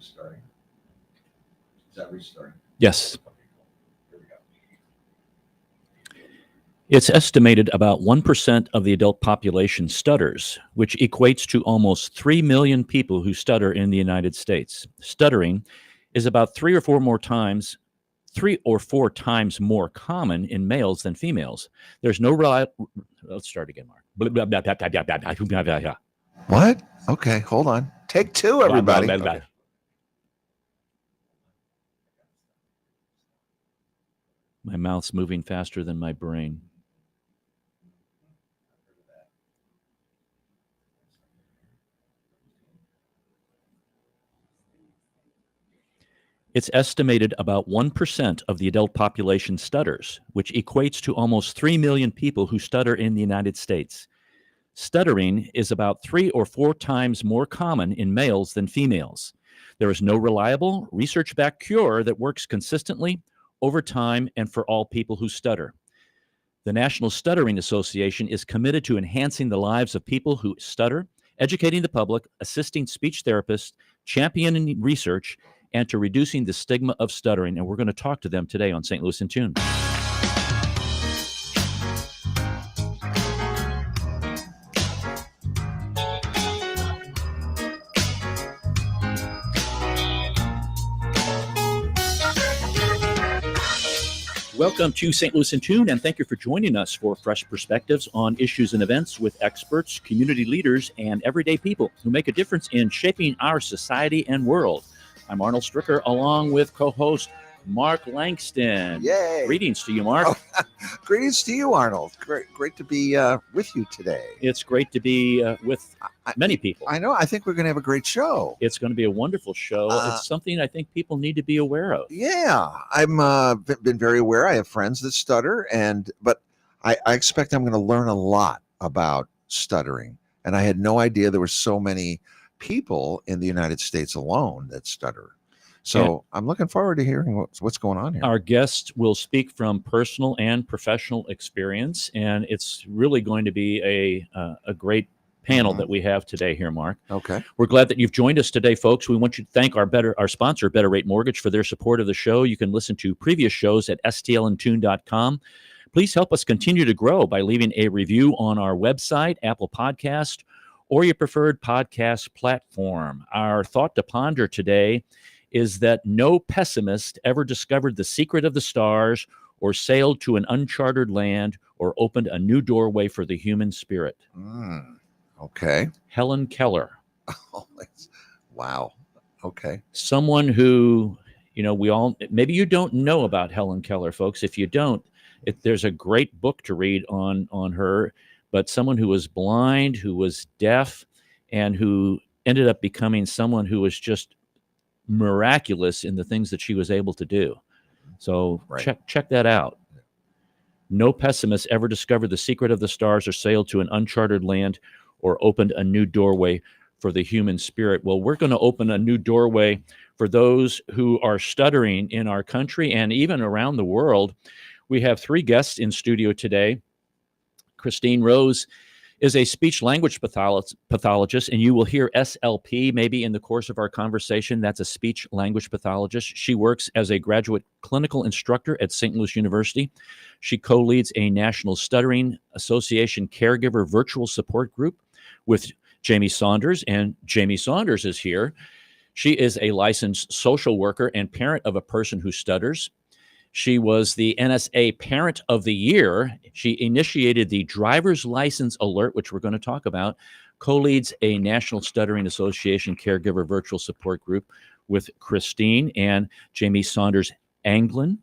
restarting. Is that restarting? Yes. Okay, cool. Here we go. It's estimated about 1% of the adult population stutters, which equates to almost 3 million people who stutter in the United States. Stuttering is about three or four times more common in males than females. There's no let's start again, Mark. What? Okay, hold on. Take two, everybody. Okay. My mouth's moving faster than my brain. It's estimated about 1% of the adult population stutters, which equates to almost 3 million people who stutter in the United States. Stuttering is about three or four times more common in males than females. There is no reliable, research-backed cure that works consistently, over time, and for all people who stutter. The National Stuttering Association is committed to enhancing the lives of people who stutter, educating the public, assisting speech therapists, championing research, and to reducing the stigma of stuttering. And we're going to talk to them today on St. Louis in Tune. Welcome to St. Louis in Tune, and thank you for joining us for fresh perspectives on issues and events with experts, community leaders, and everyday people who make a difference in shaping our society and world. I'm Arnold Stricker, along with co-host Mark Langston. Yay! Greetings to you, Mark. Oh, greetings to you, Arnold. Great to be with you today. It's great to be with many people. I know. I think we're going to have a great show. It's going to be a wonderful show. It's something I think people need to be aware of. Yeah, I'm been very aware. I have friends that stutter, but I expect I'm going to learn a lot about stuttering. And I had no idea there were so many people in the United States alone that stutter. So I'm looking forward to hearing what's going on here. Our guest will speak from personal and professional experience, and it's really going to be a great panel that we have today here, Mark. Okay. We're glad that you've joined us today, folks. We want you to thank our sponsor, Better Rate Mortgage, for their support of the show. You can listen to previous shows at stlintune.com. Please help us continue to grow by leaving a review on our website, Apple Podcast, or your preferred podcast platform. Our thought to ponder today is that no pessimist ever discovered the secret of the stars or sailed to an uncharted land or opened a new doorway for the human spirit. Okay. Helen Keller. Oh, wow. Okay. Someone who, maybe you don't know about Helen Keller, folks. If you don't, there's a great book to read on her, but someone who was blind, who was deaf, and who ended up becoming someone who was just miraculous in the things that she was able to do. So check that out. No pessimist ever discovered the secret of the stars or sailed to an uncharted land or opened a new doorway for the human spirit. Well, we're going to open a new doorway for those who are stuttering in our country and even around the world. We have three guests in studio today. Christine Rose is a speech language pathologist, and you will hear SLP maybe in the course of our conversation. That's a speech language pathologist. She works as a graduate clinical instructor at St. Louis University. She co-leads a National Stuttering Association caregiver virtual support group with Jamie Saunders, and Jamie Saunders is here. She is a licensed social worker and parent of a person who stutters. She was the NSA Parent of the Year. She initiated the Driver's License Alert, which we're going to talk about, co-leads a National Stuttering Association caregiver virtual support group with Christine and Jamie Saunders Anglin.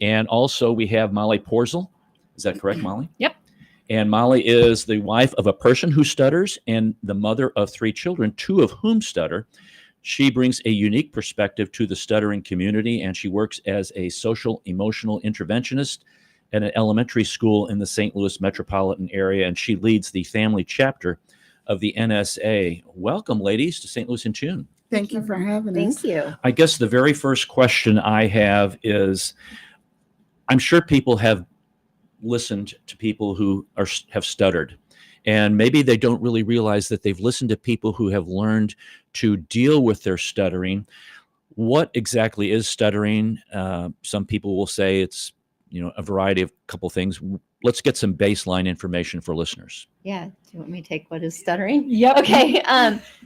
And also we have Molly Porzel. Is that correct, Molly? Yep. And Molly is the wife of a person who stutters and the mother of three children, two of whom stutter. She brings a unique perspective to the stuttering community, and she works as a social emotional interventionist at an elementary school in the St. Louis metropolitan area, and she leads the family chapter of the NSA. Welcome, ladies, to St. Louis in Tune. Thank you for having us. Thank you. I guess the very first question I have is, I'm sure people have listened to people who have stuttered, And maybe they don't really realize that they've listened to people who have learned to deal with their stuttering. What exactly is stuttering? Some people will say it's, a variety of couple things. Let's get some baseline information for listeners. Yeah. Do you want me to take what is stuttering? Yep. Okay.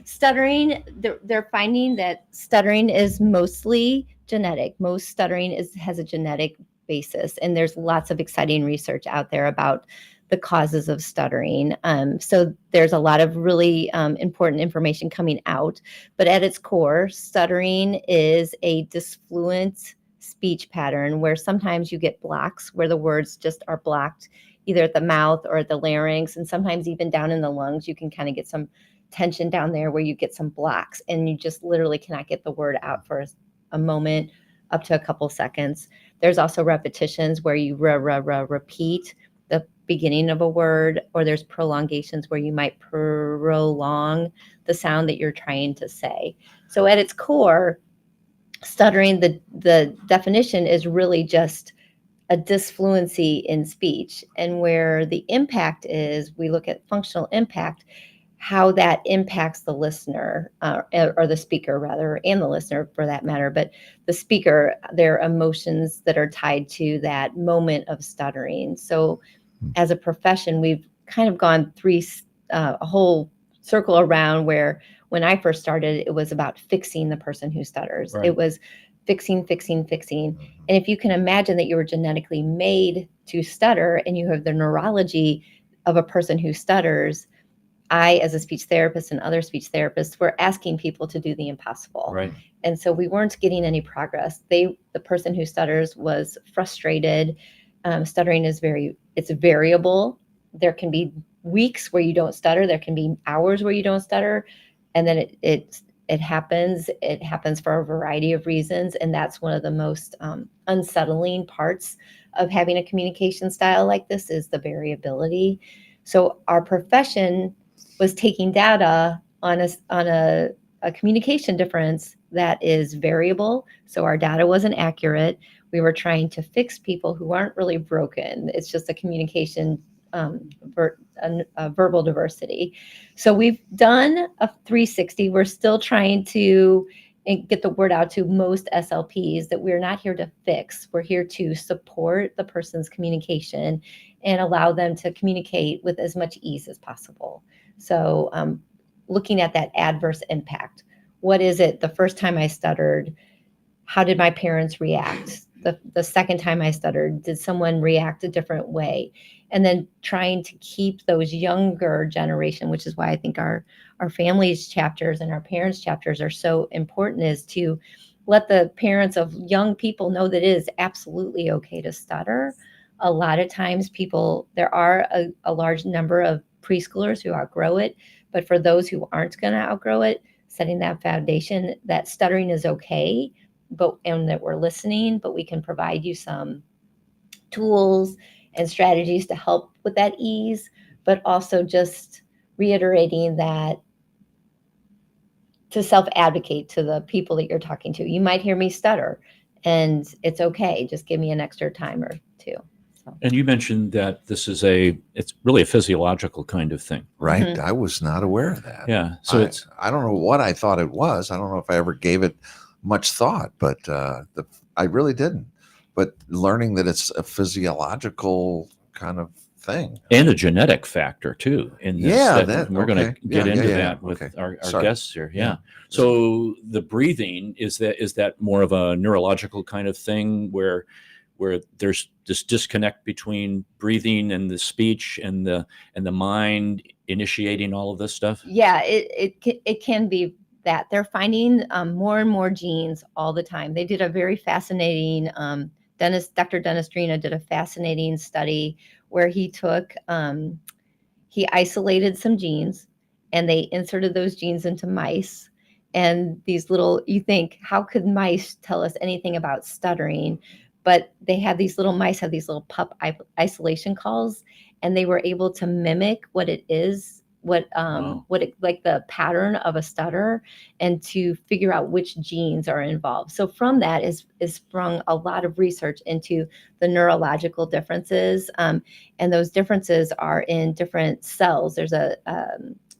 Stuttering, they're finding that stuttering is mostly genetic. Most stuttering has a genetic basis, and there's lots of exciting research out there about the causes of stuttering. So there's a lot of really important information coming out, but at its core, stuttering is a disfluent speech pattern where sometimes you get blocks where the words just are blocked either at the mouth or at the larynx, and sometimes even down in the lungs. You can kind of get some tension down there where you get some blocks and you just literally cannot get the word out for a moment up to a couple seconds. There's also repetitions where you repeat the beginning of a word, or there's prolongations where you might prolong the sound that you're trying to say. So at its core, stuttering, the definition is really just a disfluency in speech. And where the impact is, we look at functional impact, how that impacts the listener, or the speaker rather, and the listener for that matter. But the speaker, their emotions that are tied to that moment of stuttering. So as a profession, we've kind of gone a whole circle around where when I first started, it was about fixing the person who stutters. Right. It was fixing. And if you can imagine that you were genetically made to stutter and you have the neurology of a person who stutters, I, as a speech therapist and other speech therapists, were asking people to do the impossible. Right. And so we weren't getting any progress. The person who stutters was frustrated. Stuttering is it's variable. There can be weeks where you don't stutter. There can be hours where you don't stutter. And then it happens. It happens for a variety of reasons. And that's one of the most unsettling parts of having a communication style like this is the variability. So our profession was taking data on a communication difference that is variable. So our data wasn't accurate. We were trying to fix people who aren't really broken. It's just a communication verbal diversity. So we've done a 360. We're still trying to get the word out to most SLPs that we're not here to fix. We're here to support the person's communication and allow them to communicate with as much ease as possible. So looking at that adverse impact. What is it? The first time I stuttered, how did my parents react? The second time I stuttered, did someone react a different way? And then trying to keep those younger generation, which is why I think our families chapters and our parents chapters are so important, is to let the parents of young people know that it is absolutely okay to stutter. A lot of times there are a large number of preschoolers who outgrow it, but for those who aren't going to outgrow it, setting that foundation that stuttering is okay, and that we're listening, but we can provide you some tools and strategies to help with that ease, but also just reiterating that to self-advocate to the people that you're talking to. You might hear me stutter, and it's okay. Just give me an extra time or two. So. And you mentioned that it's really a physiological kind of thing. Right. Mhm. I was not aware of that. Yeah. So I don't know what I thought it was. I don't know if I ever gave it much thought, but I really didn't. But learning that it's a physiological kind of thing. and a genetic factor too in this. Yeah, we're going to get into that with okay. our Sorry. guests here. Yeah. Yeah. So the breathing is that more of a neurological kind of thing where there's this disconnect between breathing and the speech and the mind initiating all of this stuff? Yeah, it can be that. They're finding more and more genes all the time. They did a very fascinating, Dr. Denestrina did a fascinating study where he isolated some genes and they inserted those genes into mice. And you think, how could mice tell us anything about stuttering? But these little pup isolation calls, and they were able to mimic what Wow. like the pattern of a stutter, and to figure out which genes are involved. So from that is sprung a lot of research into the neurological differences, and those differences are in different cells. There's a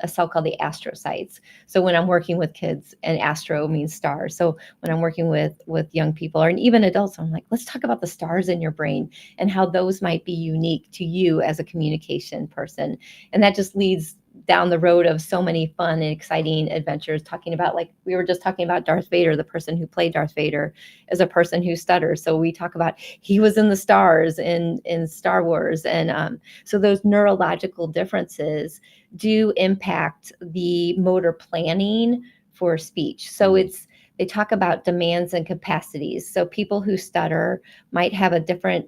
cell called the astrocytes. So when I'm working with kids, and astro means stars. So when I'm working with young people, or even adults, I'm like, let's talk about the stars in your brain and how those might be unique to you as a communication person. And that just leads down the road of so many fun and exciting adventures, talking about, like we were just talking about Darth Vader. The person who played Darth Vader is a person who stutters. So we talk about, he was in the stars in Star Wars. And so those neurological differences do impact the motor planning for speech. So they talk about demands and capacities. So people who stutter might have a different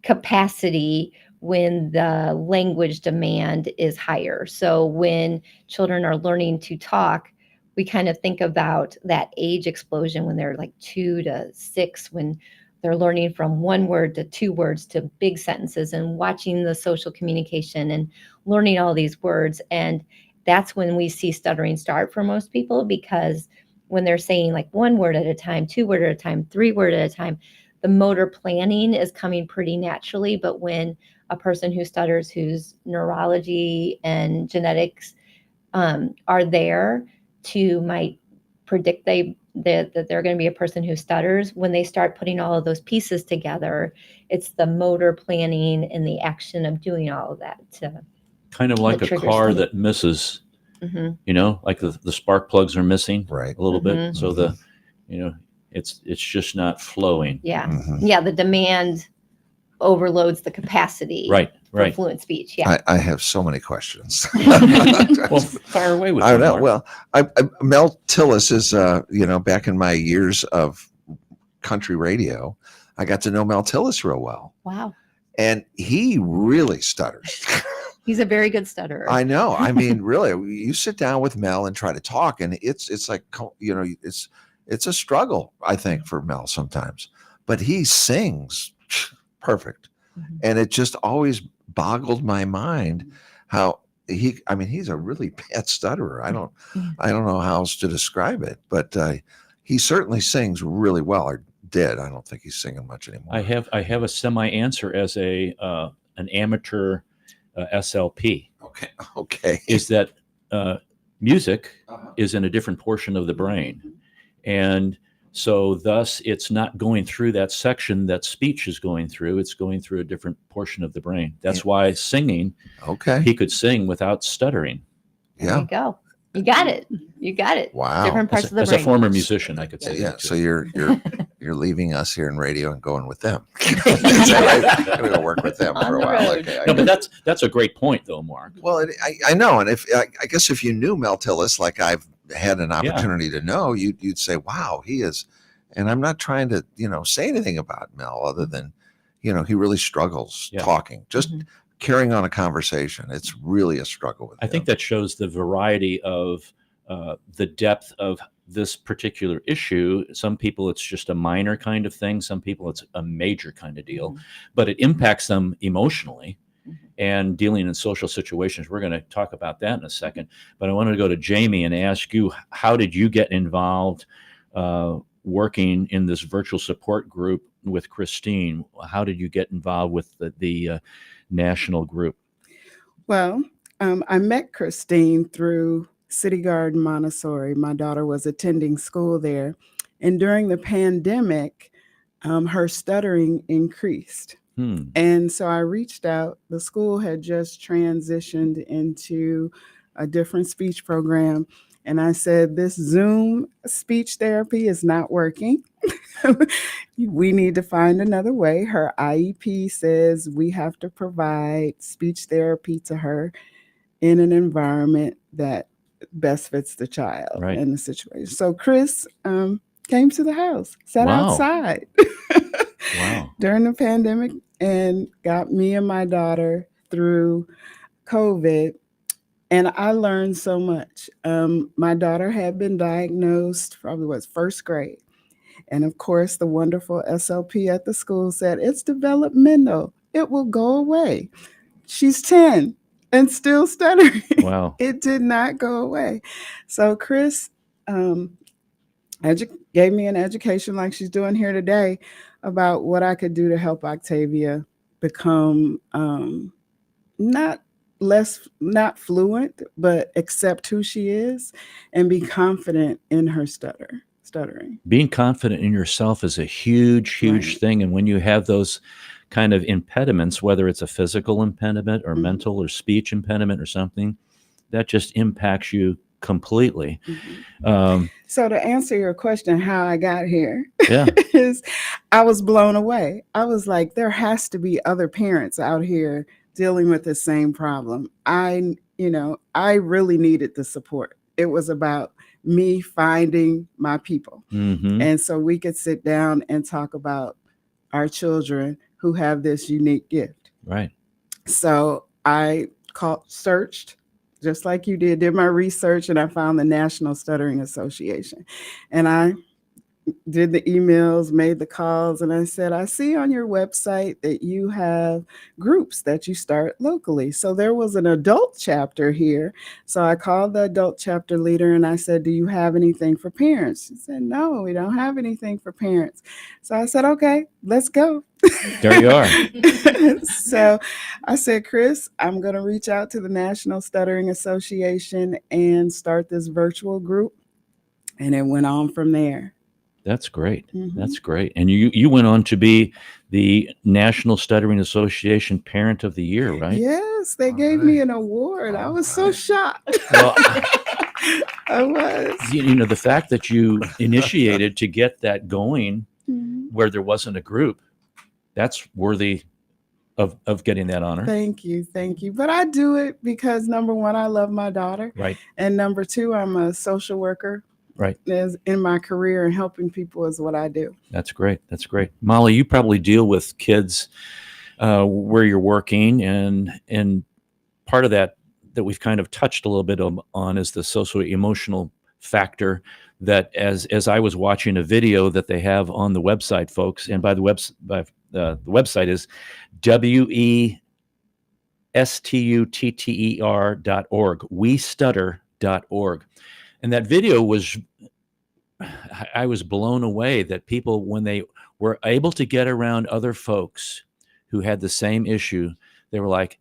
capacity when the language demand is higher. So when children are learning to talk, we kind of think about that age explosion when they're like 2 to 6, when they're learning from one word to 2 words to big sentences, and watching the social communication and learning all these words. And that's when we see stuttering start for most people, because when they're saying like 1 word at a time, 2 word at a time, 3 word at a time, the motor planning is coming pretty naturally. But when a person who stutters, whose neurology and genetics are there to might predict that they're going to be a person who stutters, when they start putting all of those pieces together, it's the motor planning and the action of doing all of that Kind of like that a triggers car them. that misses, Mhm. like the spark plugs are missing Right. a little bit. Mhm. So it's just not flowing. Yeah. Mhm. Yeah. The demand overloads the capacity Right. for Right. fluent speech. Yeah. I have so many questions. Well, fire away with I them, know. Mark. Well, Mel Tillis is, back in my years of country radio, I got to know Mel Tillis real well, Wow. and he really stutters. He's a very good stutterer. I know. I mean, really, you sit down with Mel and try to talk, and it's like, it's a struggle, I think, for Mel sometimes. But he sings perfect, Mhm. and it just always boggled my mind how he's a really bad stutterer. I don't know how else to describe it, but he certainly sings really well, or did. I don't think he's singing much anymore. I have a semi answer as an amateur SLP. Okay. Is that music Uh-huh. is in a different portion of the brain, and so thus it's not going through that section that speech is going through. It's going through a different portion of the brain. That's why singing, Okay. he could sing without stuttering. There Yeah. you go. You got it. You got it. Wow. Different parts of the As brain. a former musician, I could say Yeah. that too. So you're leaving us here in radio and going with them. I'm gonna go work with them On for a the while. road. Okay. I No, get but it. that's a great point, though, Mark. Well, I know, and I guess if you knew Mel Tillis, like I've had an opportunity to know, you'd say, "Wow, he is." And I'm not trying to say anything about Mel other than he really struggles Yeah. talking, just Mhm. carrying on a conversation. It's really a struggle with I him. think that shows the variety of the depth of this particular issue. Some people, it's just a minor kind of thing. Some people, it's a major kind of deal, Mhm. but it impacts them emotionally Mhm. and dealing in social situations. We're going to talk about that in a second. But I wanted to go to Jamie and ask you, how did you get involved working in this virtual support group with Christine? How did you get involved with the national group? Well, I met Christine through City Garden Montessori. My daughter was attending school there. And during the pandemic, her stuttering increased. And so I reached out. The school had just transitioned into a different speech program. And I said, this Zoom speech therapy is not working. We need to find another way. Her IEP says we have to provide speech therapy to her in an environment that best fits the child Right. and the situation. So Chris came to the house, sat Wow. outside Wow. during the pandemic, and got me and my daughter through COVID. And I learned so much. My daughter had been diagnosed probably first grade. And of course, the wonderful SLP at the school said, it's developmental. It will go away. She's 10. and still stuttering. Wow. It did not go away. So Chris gave me an education like she's doing here today about what I could do to help Octavia become not fluent, but accept who she is and be confident in her stuttering. Being confident in yourself is a huge Right. thing. And when you have those kind of impediments, whether it's a physical impediment or Mhm. mental or speech impediment or something, that just impacts you completely. So to answer your question, how I got here Yeah. is I was blown away. I was like, there has to be other parents out here dealing with the same problem. I really needed the support. It was about me finding my people. Mm-hmm. And so we could sit down and talk about our children who have this unique gift. Right. So I searched just like you did my research, and I found the National Stuttering Association. And I did the emails, made the calls, and I said, I see on your website that you have groups that you start locally. So there was an adult chapter here. So I called the adult chapter leader and I said, do you have anything for parents? She said, no, we don't have anything for parents. So I said, okay, let's go. There you are. So I said, Chris, I'm going to reach out to the National Stuttering Association and start this virtual group. And it went on from there. That's great. Mm-hmm. That's great. And you went on to be the National Stuttering Association Parent of the Year, right? Yes, they gave me an award. I was so shocked. Well, I was. you know, the fact that you initiated to get that going Mhm. where there wasn't a group, that's worthy of getting that honor. Thank you. But I do it because number one, I love my daughter. Right. And number two, I'm a social worker. Right. As in my career, and helping people is what I do. That's great. That's great. Molly, you probably deal with kids where you're working, and part of that we've kind of touched a little bit on is the socio-emotional factor. That as I was watching a video that they have on the website, folks, and by the website is WESTUTTER.org, westutter.org. And that video I was blown away that people, when they were able to get around other folks who had the same issue, they were like,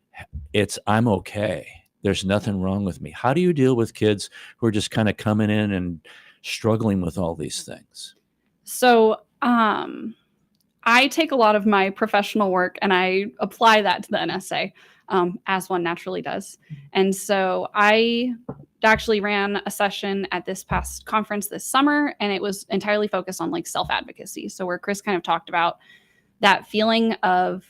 I'm okay. There's nothing wrong with me. How do you deal with kids who are just kind of coming in and struggling with all these things? So, I take a lot of my professional work and I apply that to the NSA, as one naturally does. And so I actually ran a session at this past conference this summer, and it was entirely focused on like self-advocacy. So where Chris kind of talked about that feeling of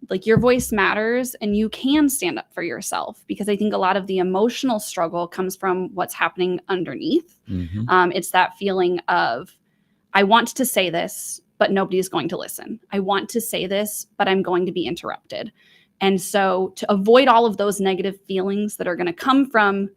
like your voice matters and you can stand up for yourself, because I think a lot of the emotional struggle comes from what's happening underneath. Mm-hmm. It's that feeling of, I want to say this, but nobody's going to listen. I want to say this, but I'm going to be interrupted. And so to avoid all of those negative feelings that are going to come from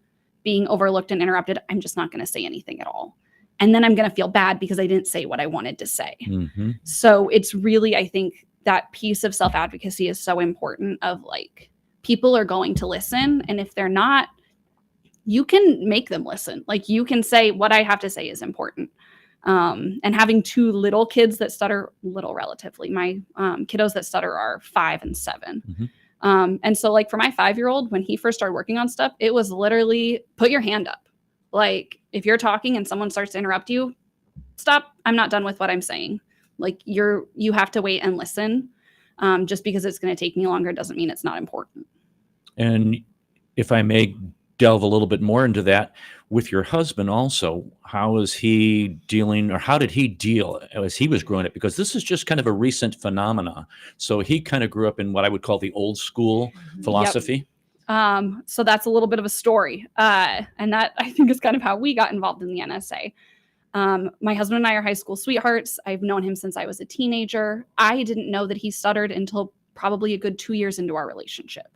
being overlooked and interrupted, I'm just not going to say anything at all. And then I'm going to feel bad because I didn't say what I wanted to say. Mm-hmm. So it's really, I think that piece of self-advocacy is so important, of like, people are going to listen. And if they're not, you can make them listen. Like, you can say, what I have to say is important. And having two little kids that stutter, little relatively, my kiddos that stutter are 5 and 7. Mm-hmm. And so like for my 5-year-old, when he first started working on stuff, it was literally put your hand up. Like, if you're talking and someone starts to interrupt you, stop. I'm not done with what I'm saying. Like, you have to wait and listen. Just because it's going to take me longer doesn't mean it's not important. And if I may delve a little bit more into that, with your husband also, how is he dealing, or how did he deal as he was growing up? Because this is just kind of a recent phenomena. So he kind of grew up in what I would call the old school philosophy. So that's a little bit of a story. And that, I think, is kind of how we got involved in the NSA. My husband and I are high school sweethearts. I've known him since I was a teenager. I didn't know that he stuttered until probably a good 2 years into our relationship,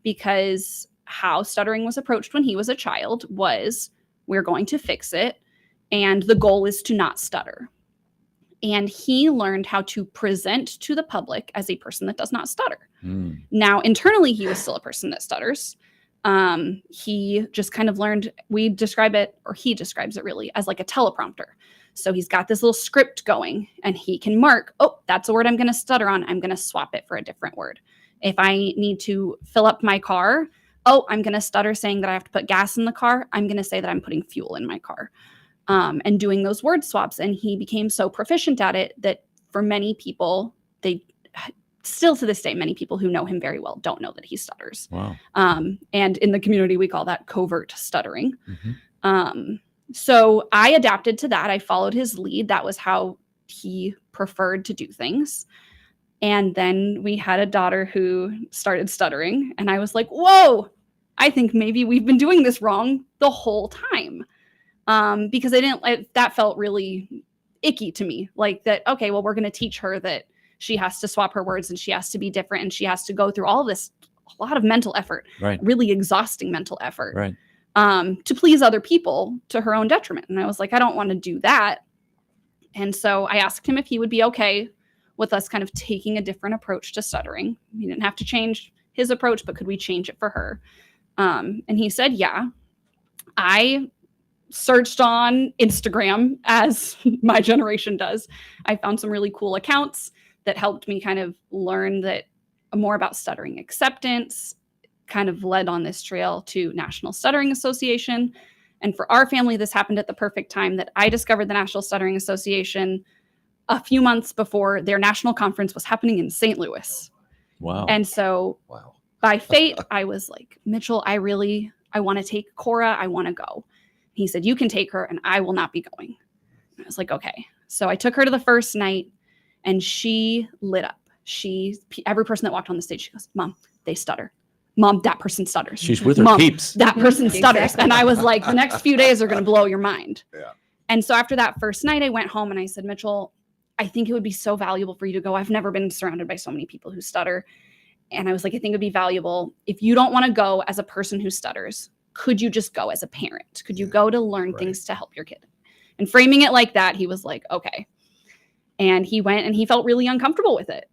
because how stuttering was approached when he was a child was, we're going to fix it, and the goal is to not stutter. And he learned how to present to the public as a person that does not stutter. Mm. Now, internally, he was still a person that stutters. he just kind of learned, we describe it, or he describes it really, as like a teleprompter. So he's got this little script going and he can mark, oh, that's a word I'm going to stutter on. I'm going to swap it for a different word. If I need to fill up my car, oh, I'm going to stutter saying that I have to put gas in the car. I'm going to say that I'm putting fuel in my car, and doing those word swaps. And he became so proficient at it that for many people, they still to this day, many people who know him very well don't know that he stutters. Wow. And in the community, we call that covert stuttering. Mm-hmm. So I adapted to that. I followed his lead. That was how he preferred to do things. And then we had a daughter who started stuttering. And I was like, whoa, I think maybe we've been doing this wrong the whole time. Because that felt really icky to me. Like that, okay, well, we're going to teach her that she has to swap her words and she has to be different and she has to go through all this, a lot of mental effort, right, really exhausting mental effort, right, to please other people to her own detriment. And I was like, I don't want to do that. And so I asked him if he would be okay with us kind of taking a different approach to stuttering. He didn't have to change his approach, but could we change it for her? And he said, yeah. I searched on Instagram, as my generation does. I found some really cool accounts that helped me kind of learn that more about stuttering acceptance, kind of led on this trail to National Stuttering Association. And for our family, this happened at the perfect time that I discovered the National Stuttering Association a few months before their national conference was happening in St. Louis. Wow. And so by fate, I was like, Mitchell, I want to take Cora. I want to go. He said, you can take her and I will not be going. And I was like, okay. So I took her to the first night and she lit up. Every person that walked on the stage, she goes, Mom, they stutter. Mom, that person stutters. She's with her Mom, peeps. That person stutters. Exactly. And I was like, the next few days are going to blow your mind. Yeah. And so after that first night, I went home and I said, Mitchell, I think it would be so valuable for you to go. I've never been surrounded by so many people who stutter. And I was like, I think it would be valuable. If you don't want to go as a person who stutters, could you just go as a parent? Could you go to learn things to help your kid? And framing it like that, he was like, okay. And he went and he felt really uncomfortable with it.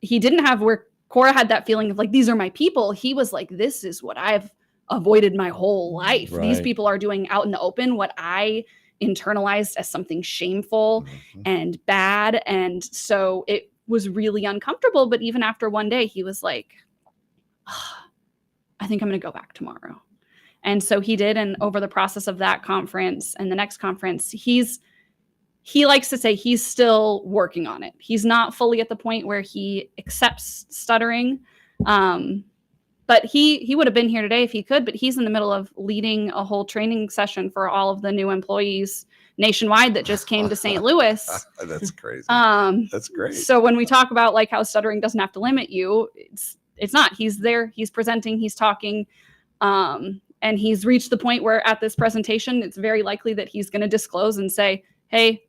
He didn't have where Cora had that feeling of like, these are my people. He was like, this is what I've avoided my whole life. Right. These people are doing out in the open what I internalized as something shameful and bad. And so it was really uncomfortable. But even after one day, he was like, I think I'm going to go back tomorrow. And so he did. And over the process of that conference and the next conference, he likes to say he's still working on it. He's not fully at the point where he accepts stuttering. But he would have been here today if he could, but he's in the middle of leading a whole training session for all of the new employees nationwide that just came to St. Louis. That's crazy. That's great. So when we talk about like how stuttering doesn't have to limit you, it's not. He's there, he's presenting, he's talking, and he's reached the point where at this presentation, it's very likely that he's going to disclose and say, hey,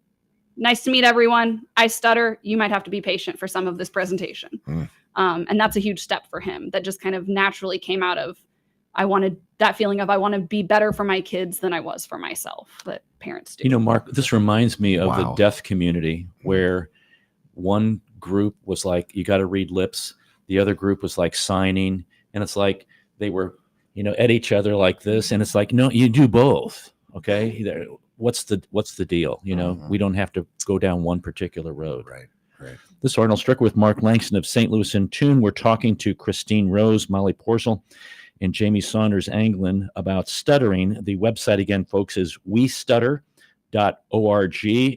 nice to meet everyone. I stutter. You might have to be patient for some of this presentation. And that's a huge step for him that just kind of naturally came out of, I wanted that feeling of, I want to be better for my kids than I was for myself, that parents do. You know, Mark, this reminds me of the deaf community where one group was like, you got to read lips. The other group was like signing. And it's like they were, at each other like this. And it's like, no, you do both. Okay. What's the deal? We don't have to go down one particular road. Right. This is Arnold Stricker with Mark Langston of St. Louis in Tune. We're talking to Christine Rose, Molly Porcel, and Jamie Saunders Anglin about stuttering. The website again, folks, is westutter.org,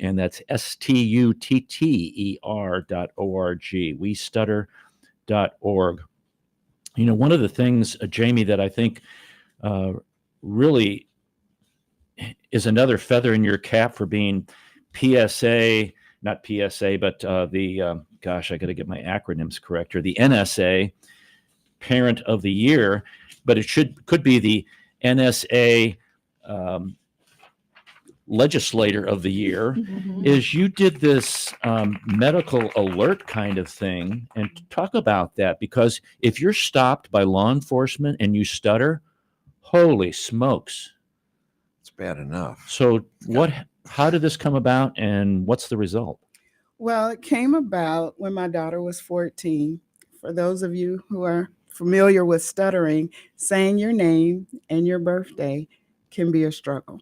and that's STUTTER.org, westutter.org. One of the things, Jamie, that I think really is another feather in your cap for being not PSA, but I got to get my acronyms correct here, the NSA Parent of the Year, but it could be the NSA Legislator of the Year, is you did this medical alert kind of thing. And talk about that, because if you're stopped by law enforcement and you stutter, holy smokes. It's bad enough. So how did this come about and what's the result? Well, it came about when my daughter was 14. For those of you who are familiar with stuttering, saying your name and your birthday can be a struggle.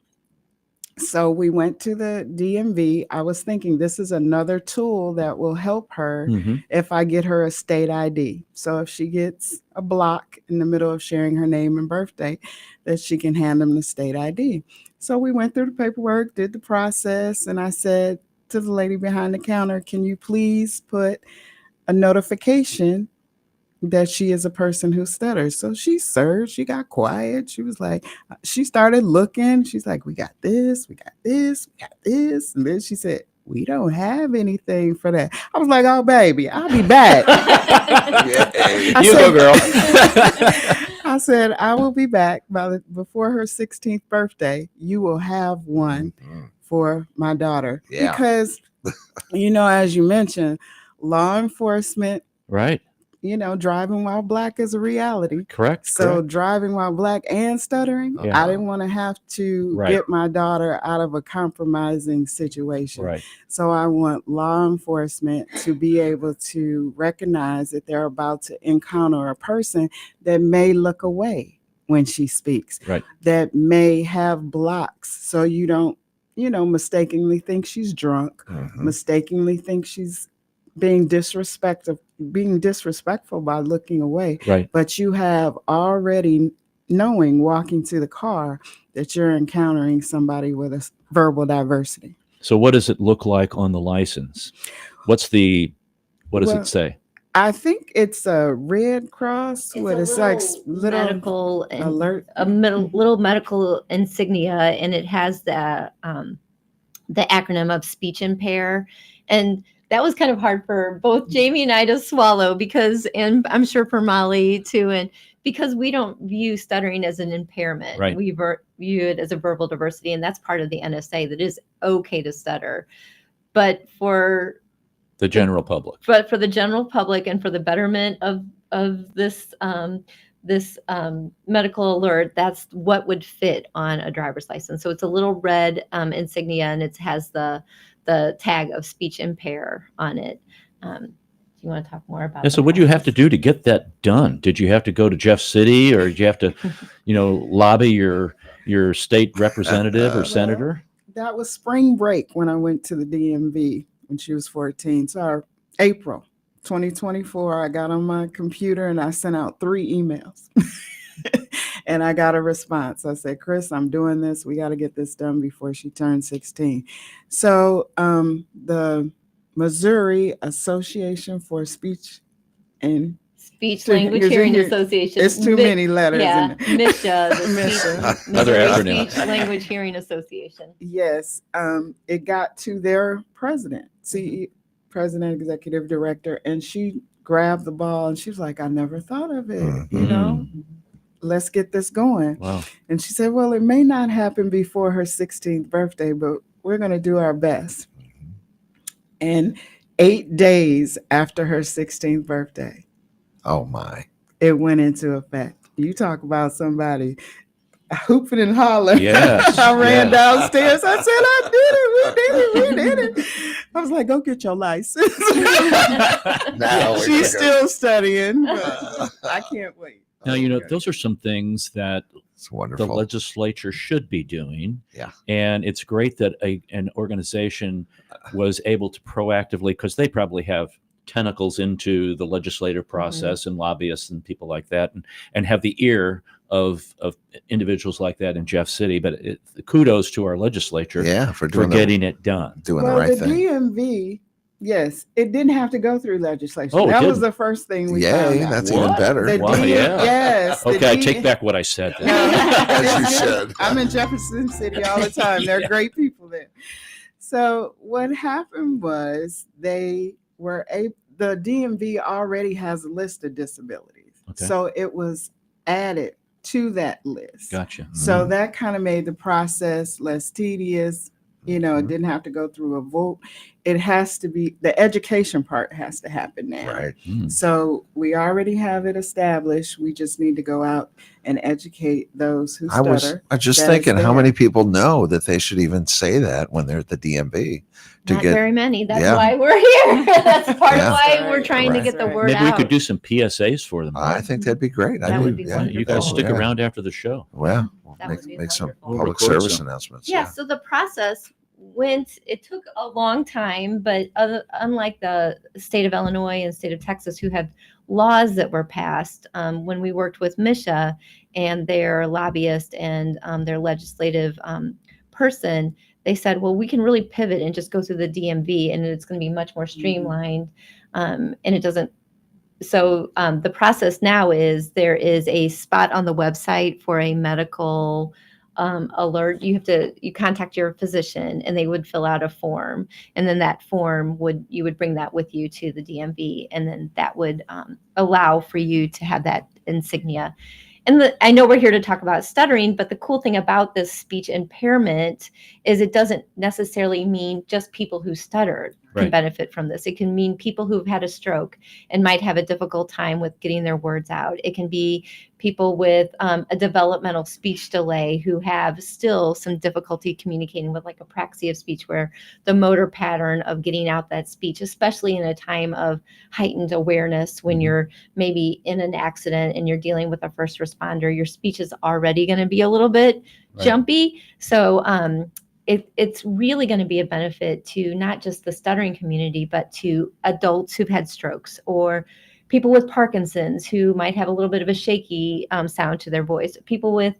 So we went to the DMV. I was thinking this is another tool that will help her Mhm. if I get her a state ID. So if she gets a block in the middle of sharing her name and birthday, that she can hand them the state ID. So we went through the paperwork, did the process, and I said to the lady behind the counter, can you please put a notification that she is a person who stutters? So she served, she got quiet. She was like, she started looking. She's like, we got this, we got this, we got this. And then she said, we don't have anything for that. I was like, oh, baby, I'll be back. Yeah. You go, girl. I said, I will be back before her 16th birthday. You will have one Mhm. for my daughter. Yeah. Because, as you mentioned, law enforcement, Right. driving while black is a reality. Correct. So correct. driving while black and stuttering, Yeah. I didn't want to have to Right. get my daughter out of a compromising situation. Right. So I want law enforcement to be able to recognize that they're about to encounter a person that may look away when she speaks, Right. that may have blocks. So you don't, mistakenly think she's drunk, Mhm. mistakenly think she's being disrespectful by looking away. Right. But you have already knowing walking to the car that you're encountering somebody with a verbal diversity. So what does it look like on the license? What does Well, it say? I think it's a red cross with it's like little medical and alert. little medical insignia, and it has the acronym of speech impair. And that was kind of hard for both Jamie and I to swallow and I'm sure for Molly too, and because we don't view stuttering as an impairment. Right. We view it as a verbal diversity, and that's part of the NSA, that it is okay to stutter. But for The general public. But for the general public and for the betterment of this medical alert, that's what would fit on a driver's license. So it's a little red insignia, and it has the tag of speech impair on it. Do you want to talk more about Yeah, so the what did you have to process? do to get that done? Did you have to go to Jeff City, or did you have to, lobby your state representative or Well, senator? That was spring break when I went to the DMV when she was 14. So April 2024, I got on my computer and I sent out 3 emails. And I got a response. I said, Chris, I'm doing this. We got to get this done before she turns 16. So the Missouri Association for Speech and Speech Language Hearing Association. It's too many letters. Yeah, in MISHA, the MISHA. Another Missouri acronym. Speech Language Hearing Association. Yes, it got to their president, president, executive director, and she grabbed the ball and she was like, I never thought of it, let's get this going. Wow. And she said, well, it may not happen before her 16th birthday, but we're going to do our best. And 8 days after her 16th birthday, Oh my. it went into effect. You talk about somebody hooping and hollering. Yes, I ran yes. downstairs. I said, I did it. We did it. I was like, go get your license. Now we're She's gonna still studying, but I can't wait. Now, those are some things that It's the wonderful. legislature should be doing. Yeah. And it's great that an organization was able to proactively, because they probably have tentacles into the legislative process and lobbyists and people like that, and have the ear of individuals like that in Jeff City. But kudos to our legislature Yeah, for for doing getting it done. the Well, right the thing. DMV, yes, it didn't have to go through legislation. Oh, it that was didn't? the first thing we Yay, found out. that's What? even better. The Wow, yeah. Yes. the Okay, I D- take back what I said. No, As you it's good. should. I'm in Jefferson City all the time. They're Yeah. great people there. So what happened was the DMV already has a list of disabilities. Okay. So it was added to that list. Gotcha. So that kind of made the process less tedious, You know, it didn't have to go through a vote. It has to be, the education part has to happen now. Right. So we already have it established. We just need to go out and educate those who I was stutter. just that thinking, it's how there. many people know that they should even say that when they're at the DMV? Not very many. That's Yeah. why we're here. That's part Yeah. of why Right. we're trying to Right. get the Right. word Maybe out. we could do some PSAs for them. I think that'd be great. That would be wonderful. You guys stick yeah. around after the show. Well, That make, would be make some wonderful. We'll public record service some. announcements. Yeah, so the process it took a long time, but unlike the state of Illinois and state of Texas, who had laws that were passed, when we worked with Misha and their lobbyist and their legislative person, they said, well, we can really pivot and just go through the DMV, and it's going to be much more streamlined, and it doesn't. So the process now is there is a spot on the website for a medical alert. You contact your physician, and they would fill out a form, and then that form you would bring that with you to the DMV, and then that would allow for you to have that insignia. And I know we're here to talk about stuttering, but the cool thing about this speech impairment is it doesn't necessarily mean just people who stuttered can Right. benefit from this. It can mean people who've had a stroke and might have a difficult time with getting their words out. It can be people with a developmental speech delay who have still some difficulty communicating with, like, apraxia of speech, where the motor pattern of getting out that speech, especially in a time of heightened awareness, when you're maybe in an accident and you're dealing with a first responder, your speech is already going to be a little bit Right. jumpy. So it's really going to be a benefit to not just the stuttering community, but to adults who've had strokes, or people with Parkinson's who might have a little bit of a shaky sound to their voice, people with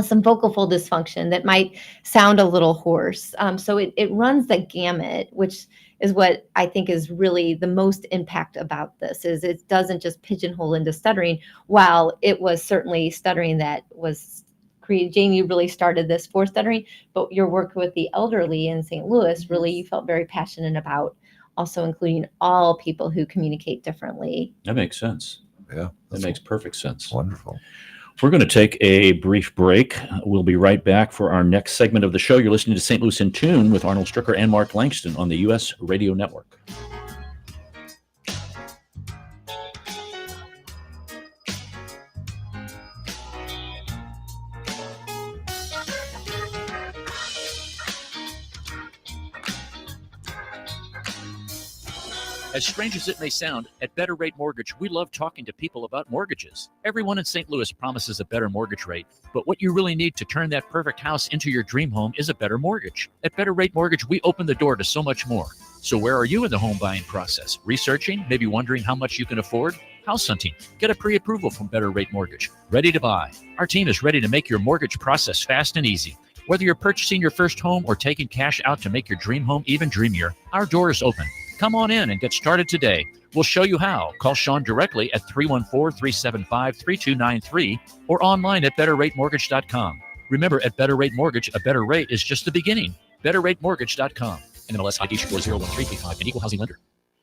some vocal fold dysfunction that might sound a little hoarse. So it runs the gamut, which is what I think is really the most impact about this, is it doesn't just pigeonhole into stuttering. While it was certainly stuttering that was created, Jamie really started this for stuttering, but your work with the elderly in St. Louis, really, you felt very passionate about also including all people who communicate differently. That makes sense. Yeah. That makes perfect sense. Wonderful. We're going to take a brief break. We'll be right back for our next segment of the show. You're listening to St. Louis in Tune with Arnold Stricker and Mark Langston on the U.S. Radio Network. As strange as it may sound, at Better Rate Mortgage, we love talking to people about mortgages. Everyone in St. Louis promises a better mortgage rate, but what you really need to turn that perfect house into your dream home is a better mortgage. At Better Rate Mortgage, we open the door to so much more. So where are you in the home buying process? Researching? Maybe wondering how much you can afford? House hunting? Get a pre-approval from Better Rate Mortgage. Ready to buy? Our team is ready to make your mortgage process fast and easy. Whether you're purchasing your first home or taking cash out to make your dream home even dreamier, our door is open. Come on in and get started today. We'll show you how. Call Sean directly at 314-375-3293 or online at betterratemortgage.com. Remember, at Better Rate Mortgage, a better rate is just the beginning. betterratemortgage.com. NMLS ID score 01335, an equal housing lender.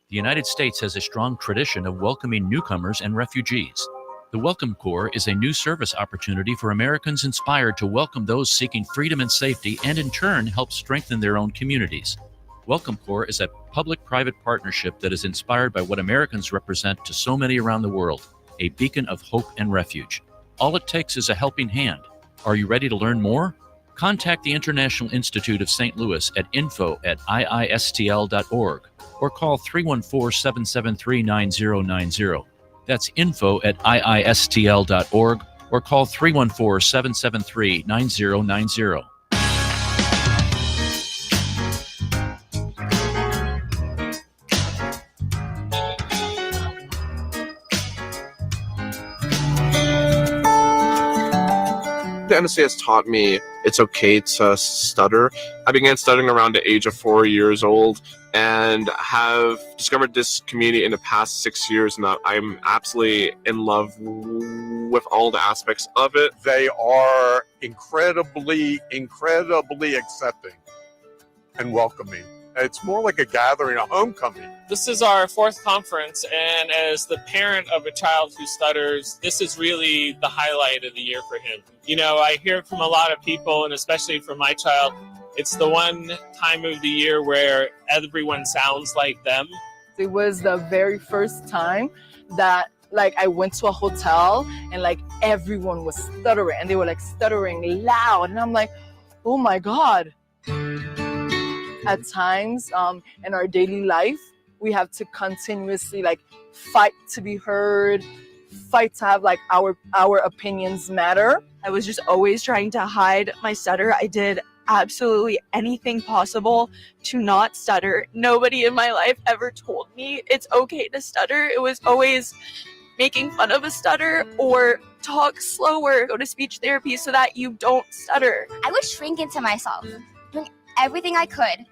The United States has a strong tradition of welcoming newcomers and refugees. The Welcome Corps is a new service opportunity for Americans inspired to welcome those seeking freedom and safety, and in turn help strengthen their own communities. Welcome Corps is a public-private partnership that is inspired by what Americans represent to so many around the world, a beacon of hope and refuge. All it takes is a helping hand. Are you ready to learn more? Contact the International Institute of St. Louis at info@iistl.org or call 314-773-9090. That's info@iistl.org or call 314-773-9090. The NSA has taught me it's okay to stutter. I began stuttering around the age of 4 years old and have discovered this community in the past 6 years, and I'm absolutely in love with all the aspects of it. They are incredibly accepting and welcoming. It's more like a gathering, a homecoming. This is our fourth conference, and as the parent of a child who stutters, this is really the highlight of the year for him. You know, I hear from a lot of people, and especially from my child, It's the one time of the year where everyone sounds like them. It was the very first time that like I went to a hotel and like everyone was stuttering and they were like stuttering loud. And I'm like, oh my God. At times in our daily life, we have to continuously like fight to be heard, fight to have like our opinions matter. I was just always trying to hide my stutter. I did absolutely anything possible to not stutter. Nobody in my life ever told me it's okay to stutter. It was always making fun of a stutter or talk slower, go to speech therapy so that you don't stutter. I would shrink into myself, doing everything I could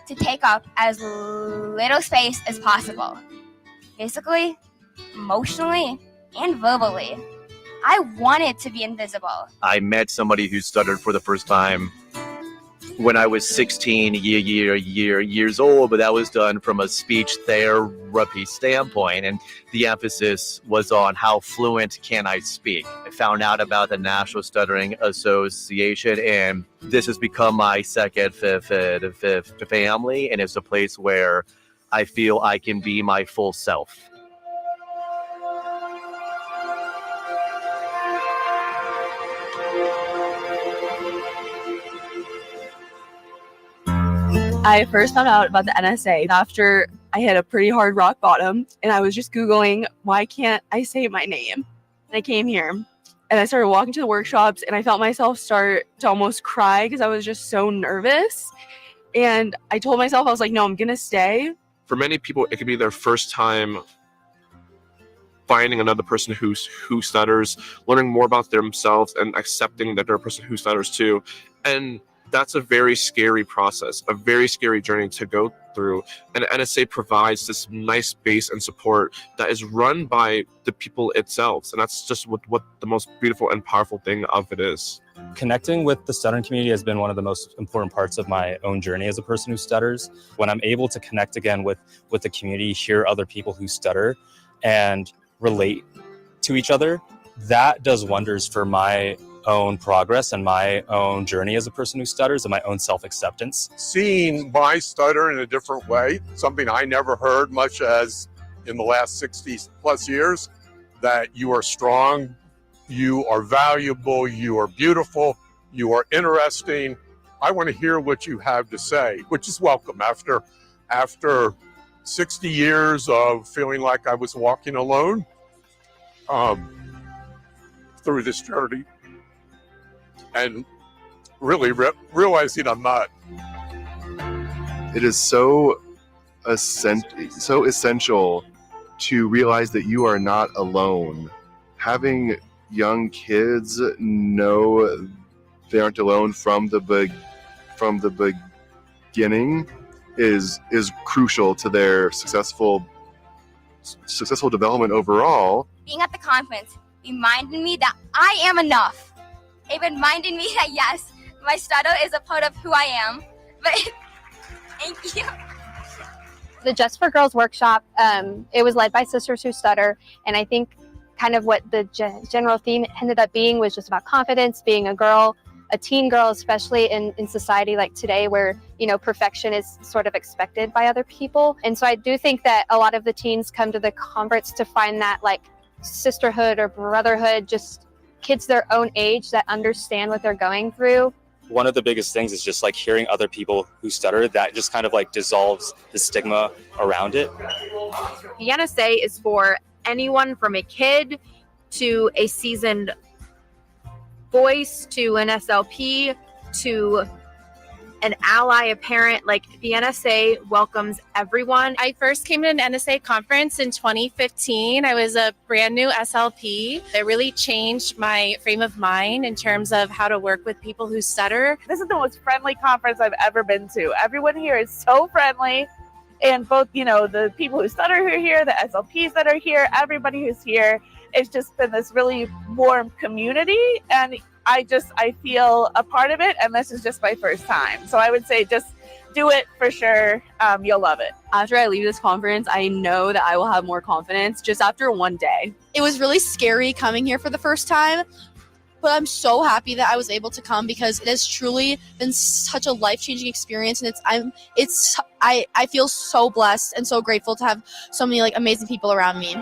to take up as little space as possible. Physically, emotionally, and verbally. I wanted to be invisible. I met somebody who stuttered for the first time when I was 16 years old, but that was done from a speech therapy standpoint, and the emphasis was on how fluent can I speak. I found out about the National Stuttering Association, and this has become my second family, and it's a place where I feel I can be my full self. I first found out about the NSA after I hit a pretty hard rock bottom, and I was just Googling, why can't I say my name? And I came here and I started walking to the workshops, and I felt myself start to almost cry because I was just so nervous. And I told myself, I was like, no, I'm going to stay. For many people, it could be their first time finding another person who stutters, learning more about themselves, and accepting that they're a person who stutters too. And that's a very scary process, a very scary journey to go through. And NSA provides this nice base and support that is run by the people itself. And that's just what the most beautiful and powerful thing of it is. Connecting with the stuttering community has been one of the most important parts of my own journey as a person who stutters. When I'm able to connect again with the community, hear other people who stutter, and relate to each other, that does wonders for my own progress and my own journey as a person who stutters and my own self-acceptance. Seeing my stutter in a different way, something I never heard much as in the last 60 plus years, that you are strong, you are valuable, you are beautiful, you are interesting. I want to hear what you have to say, which is welcome after 60 years of feeling like I was walking alone through this journey. And really realizing I'm not. It is so essential to realize that you are not alone. Having young kids know they aren't alone from the beginning is crucial to their successful development overall. Being at the conference reminded me that I am enough. It reminded me that yes, my stutter is a part of who I am. But thank you. The Just for Girls workshop, it was led by Sisters Who Stutter, and I think kind of what the general theme ended up being was just about confidence, being a girl, a teen girl, especially in society like today where, you know, perfection is sort of expected by other people. And so I do think that a lot of the teens come to the conference to find that like sisterhood or brotherhood, just kids their own age that understand what they're going through. One of the biggest things is just like hearing other people who stutter, that just kind of like dissolves the stigma around it. The NSA is for anyone from a kid to a seasoned voice to an SLP to an ally, a parent. Like the NSA welcomes everyone. I first came to an NSA conference in 2015. I was a brand new SLP. It really changed my frame of mind in terms of how to work with people who stutter. This is the most friendly conference I've ever been to. Everyone here is so friendly. And both, you know, the people who stutter who are here, the SLPs that are here, everybody who's here, it's just been this really warm community. And I feel a part of it, and this is just my first time. So I would say just do it for sure. You'll love it. After I leave this conference, I know that I will have more confidence just after one day. It was really scary coming here for the first time, but I'm so happy that I was able to come because it has truly been such a life-changing experience, and I feel so blessed and so grateful to have so many like amazing people around me.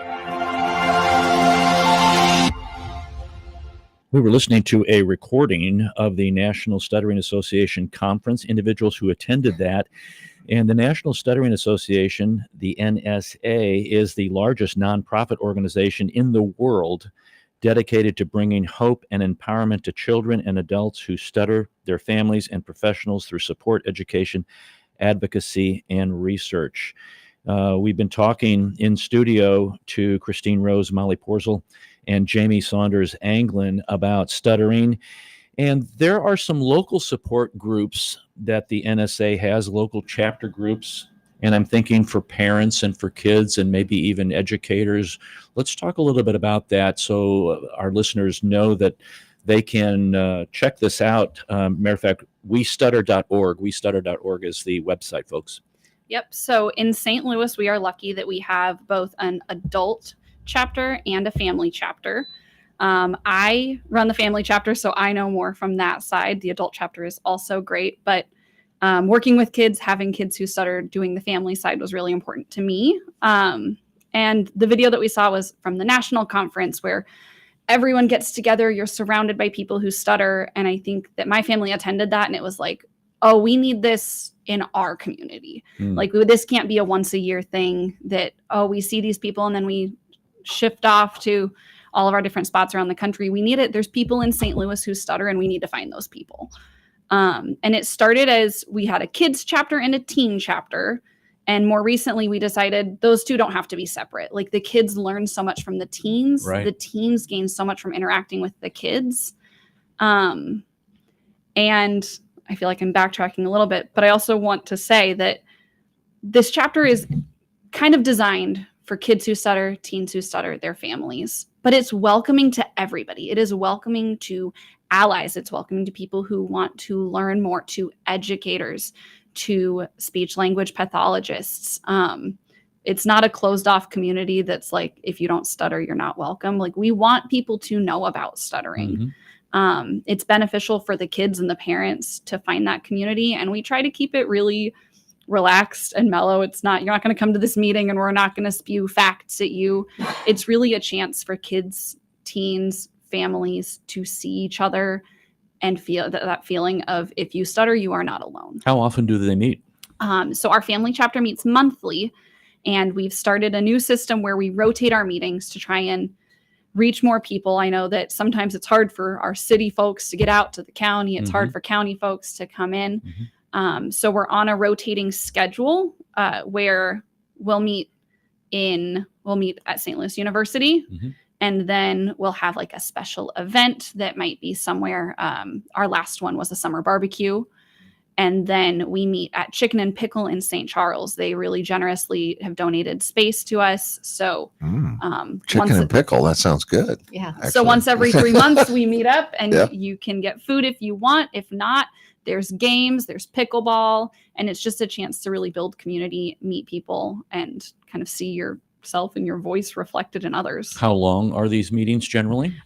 We were listening to a recording of the National Stuttering Association conference, individuals who attended that. And the National Stuttering Association, the NSA, is the largest nonprofit organization in the world dedicated to bringing hope and empowerment to children and adults who stutter, their families, and professionals through support, education, advocacy, and research. We've been talking in studio to Christine Rose, Molly Porzel, and Jamie Saunders Anglin about stuttering. And there are some local support groups that the NSA has, local chapter groups. And I'm thinking for parents and for kids and maybe even educators. Let's talk a little bit about that so our listeners know that they can check this out. Matter of fact, westutter.org. Westutter.org is the website, folks. Yep. So in St. Louis, we are lucky that we have both an adult chapter and a family chapter. I run the family chapter, so I know more from that side. The adult chapter is also great, but working with kids, having kids who stutter, doing the family side was really important to me. And the video that we saw was from the national conference where everyone gets together. You're surrounded by people who stutter. And I think that my family attended that, and it was like, oh, we need this in our community. Like, this can't be a once a year thing that, oh, we see these people and then we shift off to all of our different spots around the country. We need it. There's people in St. Louis who stutter, and we need to find those people. And it started as we had a kids chapter and a teen chapter. And more recently, we decided those two don't have to be separate. Like, the kids learn so much from the teens. Right. The teens gain so much from interacting with the kids. And I feel like I'm backtracking a little bit, but I also want to say that this chapter is kind of designed for kids who stutter, teens who stutter, their families, but it's welcoming to everybody. It is welcoming to allies. It's welcoming to people who want to learn more, to educators, to speech language pathologists. It's not a closed off community that's like, if you don't stutter, you're not welcome. Like, we want people to know about stuttering. It's beneficial for the kids and the parents to find that community. And we try to keep it really relaxed and mellow. It's not, you're not going to come to this meeting and we're not going to spew facts at you. It's really a chance for kids, teens, families to see each other and feel that feeling of, if you stutter, you are not alone. How often do they meet? So our family chapter meets monthly, and we've started a new system where we rotate our meetings to try and reach more people. I know that sometimes it's hard for our city folks to get out to the county. It's hard for county folks to come in. So we're on a rotating schedule where we'll meet at St. Louis University. And then we'll have like a special event that might be somewhere. Our last one was a summer barbecue. And then we meet at Chicken and Pickle in St. Charles. They really generously have donated space to us. So Chicken and pickle, that sounds good. Yeah. Actually. So once every 3 months we meet up, and Yeah. you can get food if you want. If not, there's games, there's pickleball, and it's just a chance to really build community, meet people, and kind of see yourself and your voice reflected in others. How long are these meetings generally?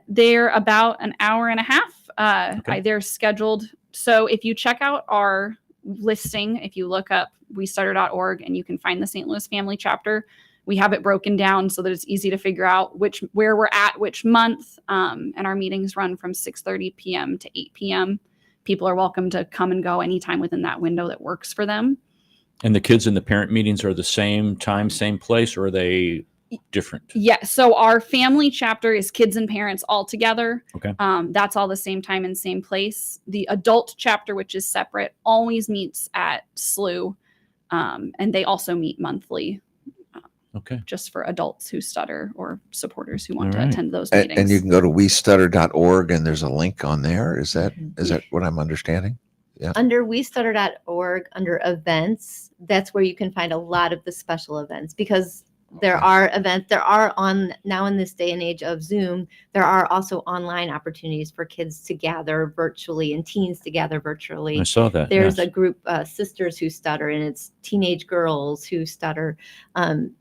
They're about an hour and a half. They're scheduled. So if you check out our listing, if you look up westutter.org, and you can find the St. Louis family chapter, we have it broken down so that it's easy to figure out where we're at, which month. And our meetings run from 6:30 p.m. to 8 p.m. People are welcome to come and go anytime within that window that works for them. And the kids and the parent meetings are the same time, same place, or are they different? Yeah. So our family chapter is kids and parents all together. Okay. That's all the same time and same place. The adult chapter, which is separate, always meets at SLU. And they also meet monthly. Okay. Just for adults who stutter or supporters who want All to right. attend those meetings. And you can go to westutter.org, and there's a link on there. Is that what I'm understanding? Yeah. Under westutter.org, under events, that's where you can find a lot of the special events, because There are events, there are on now in this day and age of Zoom, there are also online opportunities for kids to gather virtually and teens to gather virtually. I saw that. There's yes. a group, Sisters Who Stutter, and it's teenage girls who stutter.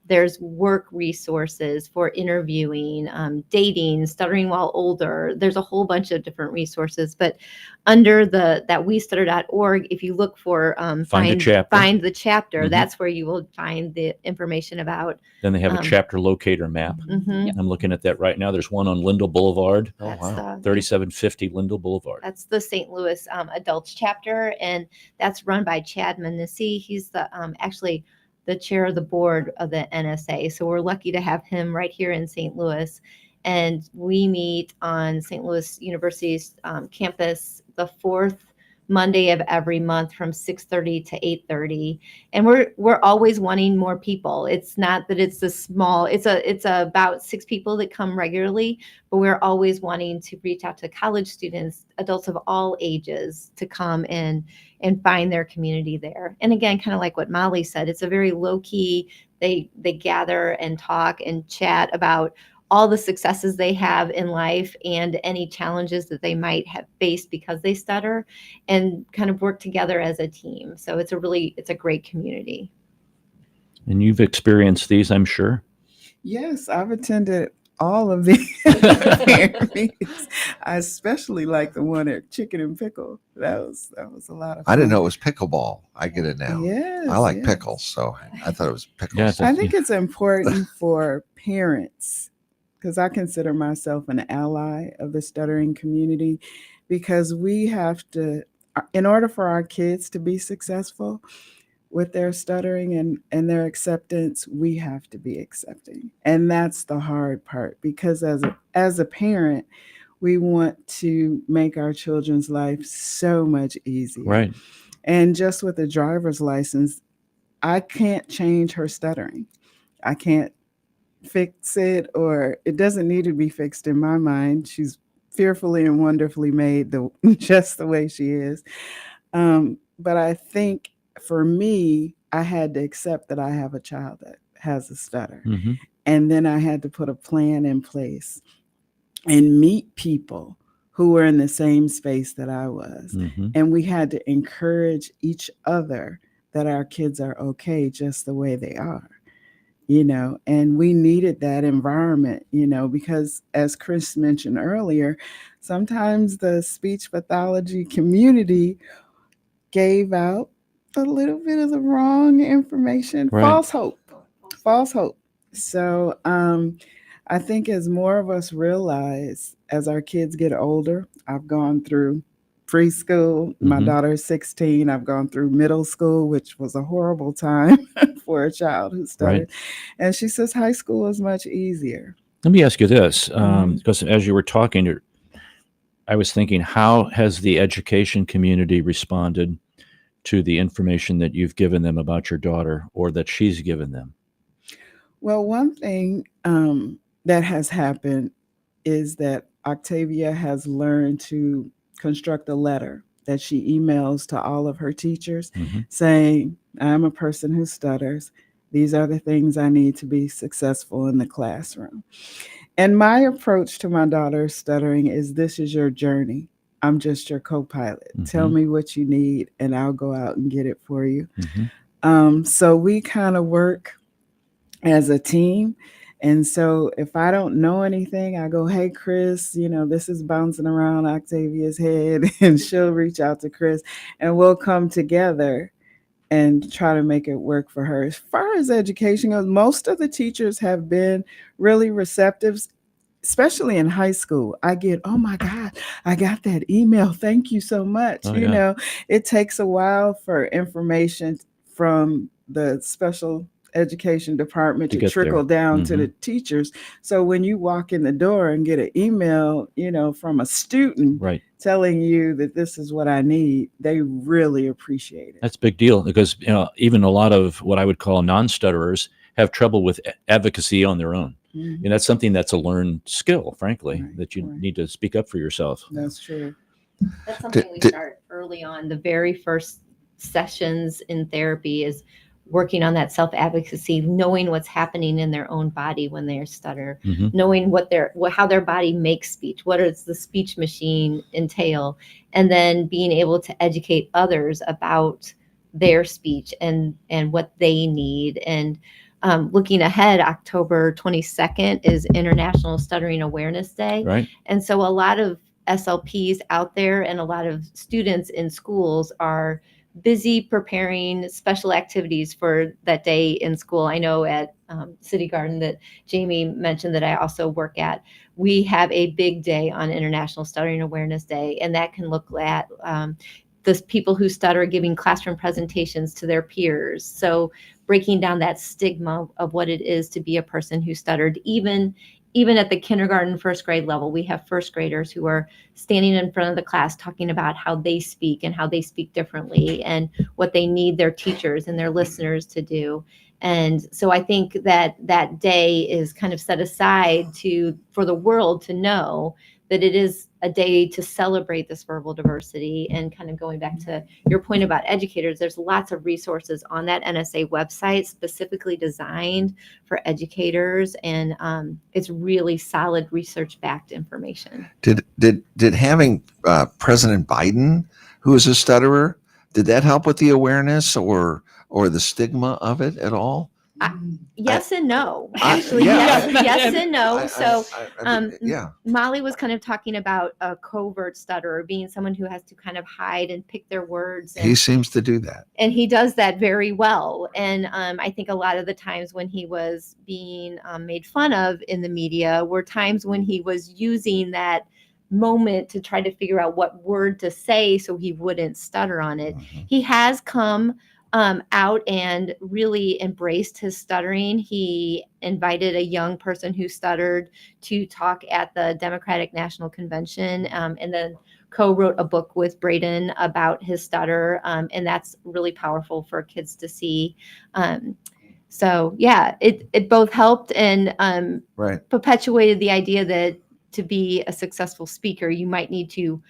There's work resources for interviewing, dating, stuttering while older. There's a whole bunch of different resources, but under that westutter.org, if you look for Find a chapter. find the chapter, Mhm. that's where you will find the information about. Then they have a chapter locator map. Mhm. I'm looking at that right now. There's one on Lindell Boulevard. Oh, That's wow. 3750 Lindell Boulevard. That's the St. Louis Adults chapter, and that's run by Chad Manisi. He's the actually the chair of the board of the NSA. So we're lucky to have him right here in St. Louis. And we meet on St. Louis University's campus the fourth Monday of every month from 6:30 to 8:30, and we're always wanting more people. It's not that it's a small, it's about 6 people that come regularly, but we're always wanting to reach out to college students, adults of all ages, to come and find their community there. And again, kind of like what Molly said, it's a very low key. They gather and talk and chat about all the successes they have in life and any challenges that they might have faced because they stutter, and kind of work together as a team. So it's a great community. And you've experienced these, I'm sure. Yes, I've attended all of the parent meetings. I especially like the one at Chicken and Pickle. That was a lot of fun. I didn't know it was pickleball. I get it now. Yes, I like yes. pickles, so I thought it was pickles. Yes, I think it's important for parents, because I consider myself an ally of the stuttering community, because we have to, in order for our kids to be successful with their stuttering and their acceptance, we have to be accepting. And that's the hard part, because as a parent, we want to make our children's life so much easier. Right. And just with a driver's license, I can't change her stuttering. I can't fix it, or it doesn't need to be fixed in my mind. She's fearfully and wonderfully made just the way she is. But I think for me, I had to accept that I have a child that has a stutter. Mm-hmm. And then I had to put a plan in place and meet people who were in the same space that I was. Mm-hmm. And we had to encourage each other that our kids are okay just the way they are. And we needed that environment, because as Chris mentioned earlier, sometimes the speech pathology community gave out a little bit of the wrong information, Right. false hope. So I think as more of us realize, as our kids get older, I've gone through preschool. My Mhm. daughter is 16. I've gone through middle school, which was a horrible time for a child who stuttered. And she says high school is much easier. Let me ask you this, because as you were talking, I was thinking, how has the education community responded to the information that you've given them about your daughter, or that she's given them? Well, one thing that has happened is that Octavia has learned to construct a letter that she emails to all of her teachers saying, I'm a person who stutters. These are the things I need to be successful in the classroom. And my approach to my daughter's stuttering is, this is your journey. I'm just your co-pilot. Tell me what you need and I'll go out and get it for you. So we kind of work as a team. And so if I don't know anything, I go, hey, Chris, this is bouncing around Octavia's head, and she'll reach out to Chris and we'll come together and try to make it work for her. As far as education goes, most of the teachers have been really receptive, especially in high school. I get, oh my God, I got that email. Thank you so much. Oh, yeah. It takes a while for information from the special education department To to get trickle there. down to the teachers. So when you walk in the door and get an email, from a student Right. telling you that this is what I need, they really appreciate it. That's a big deal, because even a lot of what I would call non-stutterers have trouble with advocacy on their own. And that's something that's a learned skill, frankly, that you need to speak up for yourself. That's true. That's something we start early on. The very first sessions in therapy is working on that self-advocacy, knowing what's happening in their own body when they stutter, Mhm. knowing how their body makes speech, what does the speech machine entail, and then being able to educate others about their speech and what they need. And looking ahead, October 22nd is International Stuttering Awareness Day. Right. And so a lot of SLPs out there and a lot of students in schools are busy preparing special activities for that day in school. I know at City Garden that Jamie mentioned that I also work at, we have a big day on International Stuttering Awareness Day, and that can look at the people who stutter giving classroom presentations to their peers. So breaking down that stigma of what it is to be a person who stuttered, even at the kindergarten, first grade level. We have first graders who are standing in front of the class talking about how they speak and how they speak differently and what they need their teachers and their listeners to do. And so I think that that day is kind of set aside for the world to know that it is a day to celebrate this verbal diversity. And kind of going back to your point about educators, there's lots of resources on that NSA website specifically designed for educators, and it's really solid research-backed information. Did having President Biden, who is a stutterer, did that help with the awareness or the stigma of it at all? Yes and no. Actually, yeah. yes and no. So, yeah. Molly was kind of talking about a covert stutterer being someone who has to kind of hide and pick their words. He seems to do that. And he does that very well. And I think a lot of the times when he was being made fun of in the media were times when he was using that moment to try to figure out what word to say so he wouldn't stutter on it. He has come out and really embraced his stuttering. He invited a young person who stuttered to talk at the Democratic National Convention, and then co-wrote a book with Braden about his stutter, and that's really powerful for kids to see. So yeah, it both helped and perpetuated the idea that to be a successful speaker, you might need to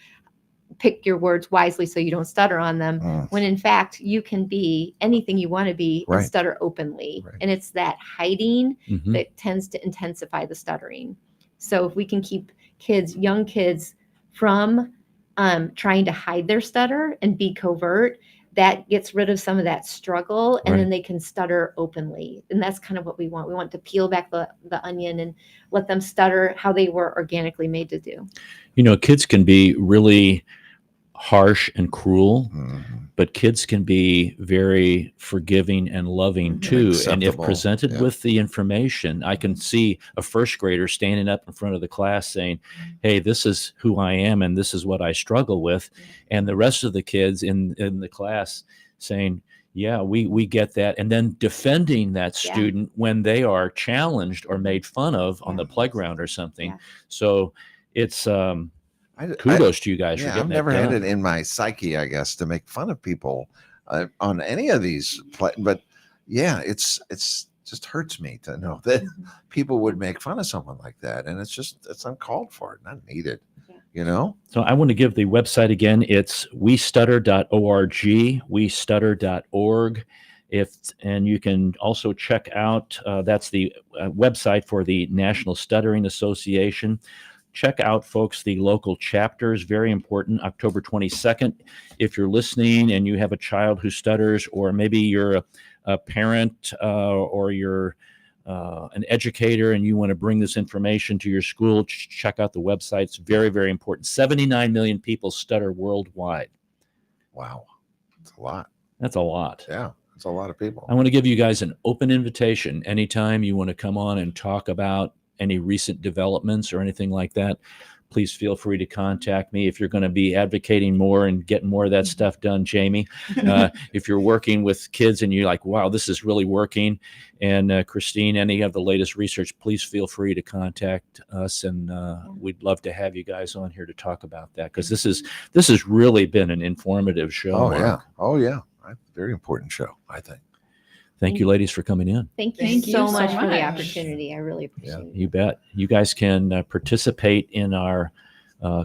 pick your words wisely so you don't stutter on them, when in fact you can be anything you want to be and stutter openly. And it's that hiding that tends to intensify the stuttering. So if we can keep young kids from trying to hide their stutter and be covert, that gets rid of some of that struggle, and then they can stutter openly. And that's kind of what we want. We want to peel back the onion and let them stutter how they were organically made to do. You know, kids can be really harsh and cruel, but kids can be very forgiving and loving too. And if Acceptable. presented with the information, I can see a first grader standing up in front of the class saying, hey, this is who I am and this is what I struggle with. And the rest of the kids in the class saying, yeah, we get that. And then defending that student when they are challenged or made fun of on the playground or something. So it's kudos to you guys for getting I've never that had done. it in my psyche, I guess, to make fun of people on any of these. But yeah, it's just hurts me to know that people would make fun of someone like that, and it's uncalled for, not needed. You know. So I want to give the website again. It's westutter.org, westutter.org. And you can also check out, that's the website for the National Stuttering Association. Check out, folks, the local chapters, very important, October 22nd. If you're listening and you have a child who stutters, or maybe you're a parent or you're an educator and you want to bring this information to your school, check out the website. It's very, very important. 79 million people stutter worldwide. Wow. That's a lot. That's a lot. Yeah. That's a lot of people. I want to give you guys an open invitation. Anytime you want to come on and talk about any recent developments or anything like that, please feel free to contact me. If you're going to be advocating more and getting more of that stuff done, Jamie, if you're working with kids and you're like, wow, this is really working, and Christine, any of the latest research, please feel free to contact us, and we'd love to have you guys on here to talk about that, because this has really been an informative show. Oh yeah, very important show, I think. Thank you, ladies, for coming in. Thank you so much for the opportunity. I really appreciate it. You bet. You guys can participate in our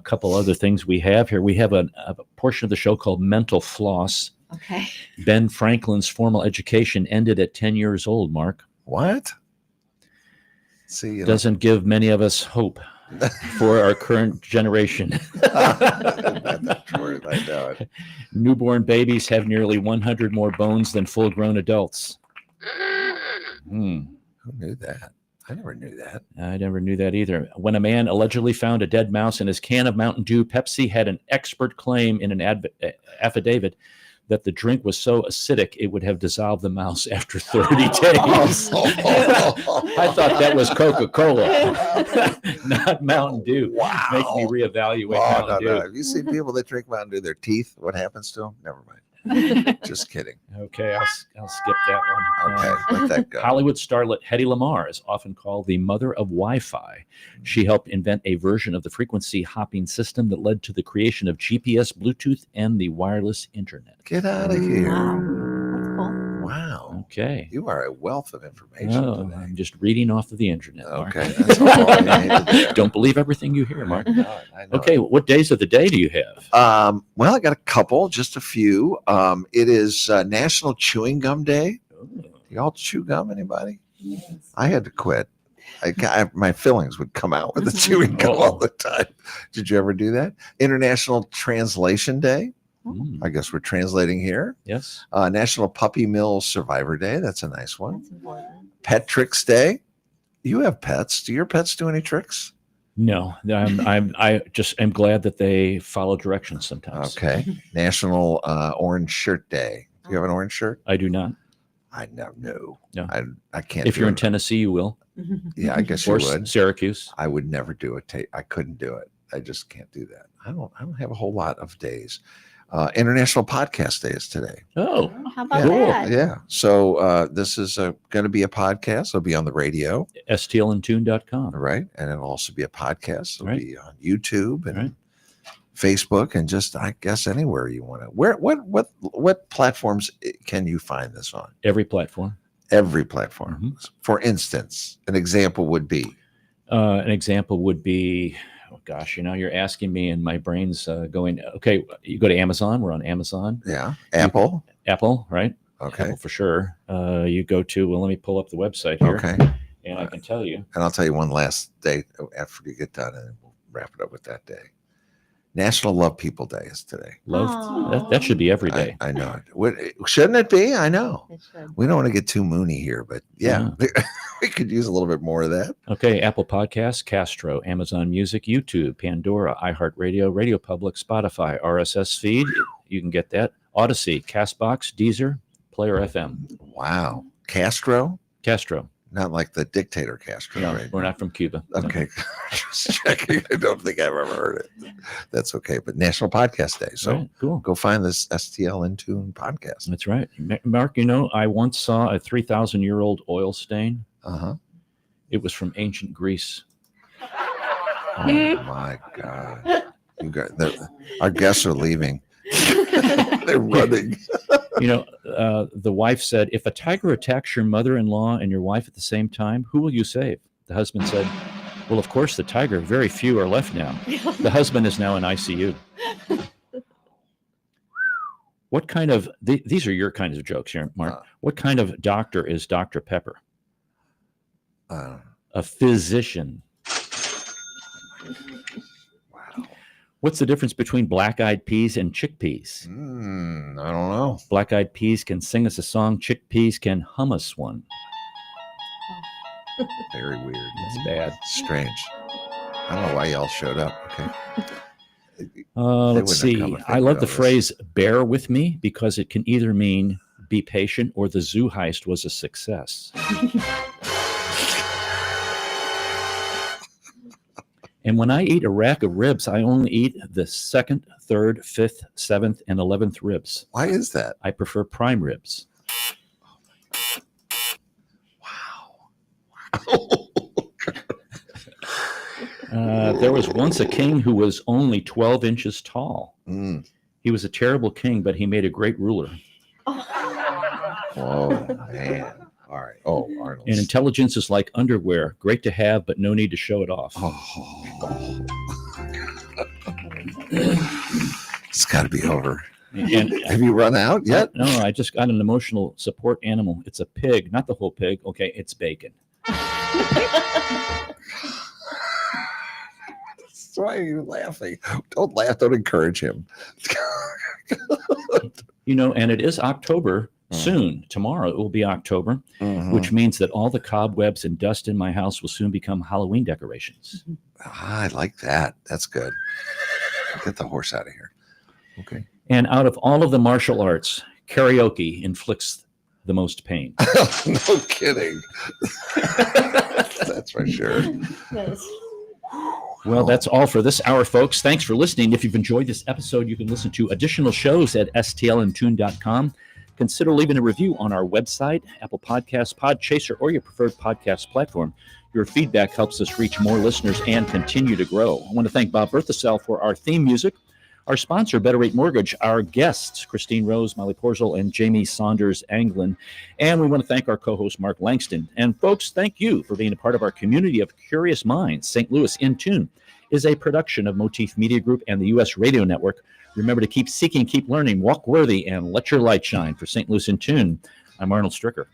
couple other things we have here. We have a portion of the show called Mental Floss, Okay. Ben Franklin's formal education ended at 10 years old, Mark. What? See, Doesn't give many of us hope for our current generation. That's true. I know it. Newborn babies have nearly 100 more bones than full-grown adults. Who knew that? I never knew that. I never knew that either. When a man allegedly found a dead mouse in his can of Mountain Dew, Pepsi had an expert claim in an affidavit that the drink was so acidic it would have dissolved the mouse after 30 days. I thought that was Coca-Cola, not Mountain Dew. Wow. Make me reevaluate Mountain Dew. Have you seen people that drink Mountain Dew, their teeth? What happens to them? Never mind. Just kidding. Okay, I'll skip that one. Okay, let that go. Hollywood starlet Hedy Lamarr is often called the mother of Wi-Fi. She helped invent a version of the frequency hopping system that led to the creation of GPS, Bluetooth, and the wireless internet. Get out of here. That's cool. Wow. Okay. You are a wealth of information today. I'm just reading off of the internet, Mark. Okay, that's all I need to do. Don't believe everything you hear, Mark. I know Okay, it. what days of the day do you have? Well, I got a couple, just a few. It is National Chewing Gum Day. Y'all chew gum, anybody? I had to quit. My fillings would come out with the chewing gum all the time. Did you ever do that? International Translation Day. I guess we're translating here. Yes. National Puppy Mill Survivor Day. That's a nice one. That's important. Pet Tricks Day. You have pets. Do your pets do any tricks? No, I just am glad that they follow directions sometimes. Okay. National Orange Shirt Day. Do you have an orange shirt? I do not. I never know. No. I can't. If do you're in it. Tennessee, you will. Yeah, I guess Or you would. Syracuse. I would never do it. I couldn't do it. I just can't do that. I don't have a whole lot of days. International Podcast Day is today. Oh, how about Yeah. that? Yeah. So this is going to be a podcast. It'll be on the radio. stlandtune.com. Right. And it'll also be a podcast. It'll Right. be on YouTube and Right. Facebook and just, I guess, anywhere you want to. What platforms can you find this on? Every platform. Every platform. For instance, an example would be. An example would be, oh gosh, you're asking me and my brain's going, okay, you go to Amazon. We're on Amazon. Yeah. Apple. Apple, right? Okay. Apple for sure. You go to, well, let me pull up the website here. Okay. And I can tell you. And I'll tell you one last day after you get done, and we'll wrap it up with that day. National Love People Day is today. Love, that should be every day. I know it. Shouldn't it be? I know. It should. We don't want to get too moony here, but yeah, we could use a little bit more of that. Okay, Apple Podcasts, Castro, Amazon Music, YouTube, Pandora, iHeartRadio, Radio Public, Spotify, RSS feed. You can get that. Odyssey, Castbox, Deezer, Player FM. Wow. Castro? Castro. Not like the dictator Castro, No, right? we're not from Cuba. Okay. Just checking. I don't think I've ever heard it. That's okay. But National Podcast Day. So Right, cool. go find this STL In Tune podcast. That's right. Mark, I once saw a 3,000-year-old oil stain. Uh-huh. It was from ancient Greece. Oh my God. You got our guests are leaving. They're running. The wife said, if a tiger attacks your mother-in-law and your wife at the same time, who will you save? The husband said, well, of course, the tiger. Very few are left now. The husband is now in ICU. What kind of, these are your kinds of jokes here, Mark. What kind of doctor is Dr. Pepper? A physician. What's the difference between black-eyed peas and chickpeas? I don't know. Black-eyed peas can sing us a song. Chickpeas can hum us one. Very weird. That's bad. Strange. I don't know why y'all showed up. Okay. Let's see. wouldn't have come I and love the think about phrase "bear with me" because it can either mean be patient or the zoo heist was a success. And when I eat a rack of ribs, I only eat the 2nd, 3rd, 5th, 7th, and 11th ribs. Why is that? I prefer prime ribs. There was once a king who was only 12 inches tall. He was a terrible king, but he made a great ruler. Oh, man. All right. Oh, Arnold. And intelligence is like underwear. Great to have, but no need to show it off. It's got to be over. And have you run out yet? No, I just got an emotional support animal. It's a pig, not the whole pig. Okay, it's bacon. Why are you laughing? Don't laugh. Don't encourage him. And it is October soon. Tomorrow it will be October, which means that all the cobwebs and dust in my house will soon become Halloween decorations. I like that. That's good. Get the horse out of here. Okay. And out of all of the martial arts, karaoke inflicts the most pain. No kidding. That's for sure. Well, that's all for this hour, folks. Thanks for listening. If you've enjoyed this episode, you can listen to additional shows at stlntune.com. Consider leaving a review on our website, Apple Podcasts, Podchaser, or your preferred podcast platform. Your feedback helps us reach more listeners and continue to grow. I want to thank Bob Berthasell for our theme music, our sponsor, Better Rate Mortgage, our guests, Christine Rose, Molly Porzel, and Jamie Saunders Anglin. And we want to thank our co-host, Mark Langston. And folks, thank you for being a part of our community of curious minds. St. Louis in Tune is a production of Motif Media Group and the U.S. Radio Network. Remember to keep seeking, keep learning, walk worthy, and let your light shine. For St. Louis in Tune, I'm Arnold Stricker.